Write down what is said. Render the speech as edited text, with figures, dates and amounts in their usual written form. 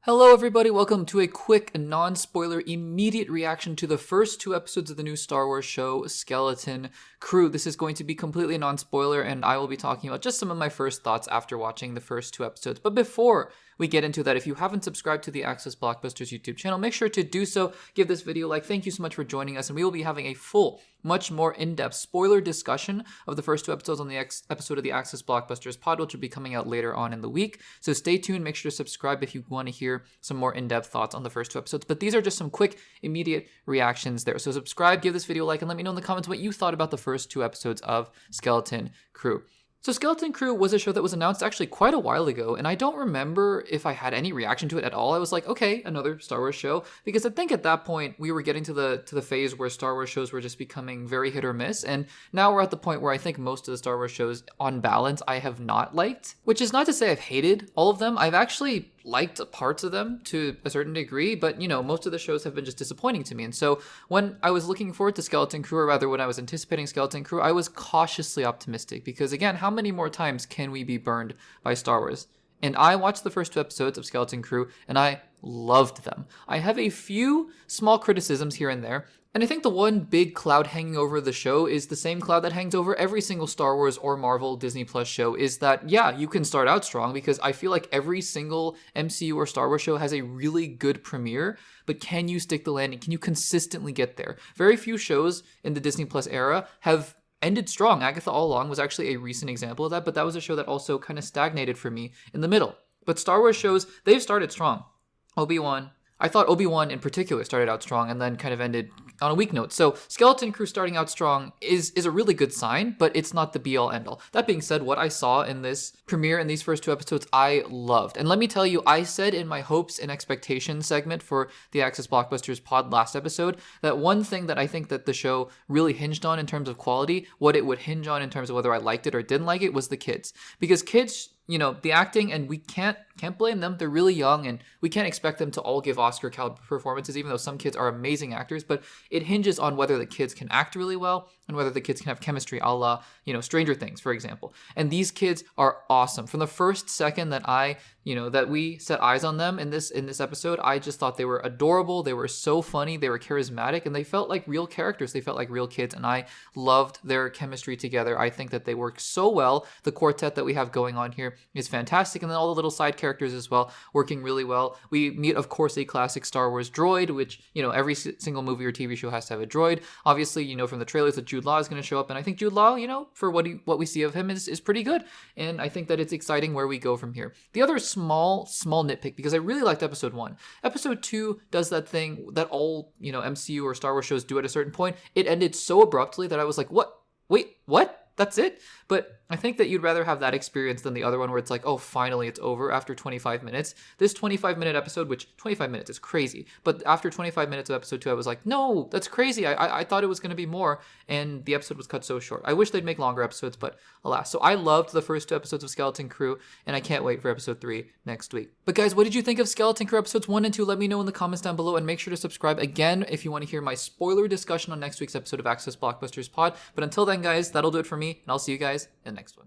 Hello everybody, welcome to a quick, non-spoiler, immediate reaction to the first two episodes of the new Star Wars show, Skeleton Crew. This is going to be completely non-spoiler, and I will be talking about just some of my first thoughts after watching the first two episodes. But before we get into that, if you haven't subscribed to the Access Blockbusters YouTube channel, make sure to do so. Give this video a like. Thank you so much for joining us, and we will be having a full, much more in-depth spoiler discussion of the first two episodes on the episode of the Access Blockbusters pod, which will be coming out later on in the week. So stay tuned. Make sure to subscribe if you want to hear some more in-depth thoughts on the first two episodes. But these are just some quick, immediate reactions there. So subscribe, give this video a like, and let me know in the comments what you thought about the first two episodes of Skeleton Crew. So Skeleton Crew was a show that was announced actually quite a while ago, and I don't remember if I had any reaction to it at all. I was like, okay, another Star Wars show, because I think at that point we were getting to the phase where Star Wars shows were just becoming very hit or miss, and now we're at the point where I think most of the Star Wars shows, on balance, I have not liked, which is not to say I've hated all of them. I've actually liked parts of them to a certain degree, but most of the shows have been just disappointing to me. And so when I was looking forward to Skeleton Crew, or rather when I was anticipating Skeleton Crew, I was cautiously optimistic, because again, how many more times can we be burned by Star Wars? And I watched the first two episodes of Skeleton Crew, and I loved them. I have a few small criticisms here and there, and I think the one big cloud hanging over the show is the same cloud that hangs over every single Star Wars or Marvel Disney Plus show, is that, yeah, you can start out strong, because I feel like every single MCU or Star Wars show has a really good premiere, but can you stick the landing? Can you consistently get there? Very few shows in the Disney Plus era have ended strong. Agatha All Along was actually a recent example of that, but that was a show that also kind of stagnated for me in the middle. But Star Wars shows, they've started strong. I thought Obi-Wan in particular started out strong and then kind of ended on a weak note. So Skeleton Crew starting out strong is a really good sign, but it's not the be-all end-all. That being said, what I saw in this premiere in these first two episodes, I loved. And let me tell you, I said in my hopes and expectations segment for the Access Blockbusters pod last episode that one thing that I think that the show really hinged on in terms of quality, what it would hinge on in terms of whether I liked it or didn't like it, was the kids. Because kids, the acting, and we can't blame them. They're really young, and we can't expect them to all give Oscar caliber performances, even though some kids are amazing actors. But it hinges on whether the kids can act really well and whether the kids can have chemistry, a la, Stranger Things, for example. And these kids are awesome. From the first second that that we set eyes on them in this episode, I just thought they were adorable. They were so funny. They were charismatic, and they felt like real characters. They felt like real kids, and I loved their chemistry together. I think that they work so well. The quartet that we have going on here is fantastic, and then all the little side characters as well, working really well. We meet, of course, a classic Star Wars droid, which, every single movie or TV show has to have a droid. Obviously, from the trailers that Jude Law is going to show up, and I think Jude Law, for what we see of him is pretty good, and I think that it's exciting where we go from here. The other small nitpick, because I really liked episode 1. Episode 2 does that thing that all, MCU or Star Wars shows do at a certain point. It ended so abruptly that I was like, what? Wait, what? That's it? But I think that you'd rather have that experience than the other one where it's like, oh, finally it's over after 25 minutes. This 25-minute episode, which 25 minutes is crazy, but after 25 minutes of episode 2, I was like, no, that's crazy. I thought it was going to be more, and the episode was cut so short. I wish they'd make longer episodes, but alas. So I loved the first two episodes of Skeleton Crew, and I can't wait for episode 3 next week. But guys, what did you think of Skeleton Crew episodes 1 and 2? Let me know in the comments down below, and make sure to subscribe again if you want to hear my spoiler discussion on next week's episode of Access Blockbusters Pod. But until then, guys, that'll do it for me, and I'll see you guys in the next one.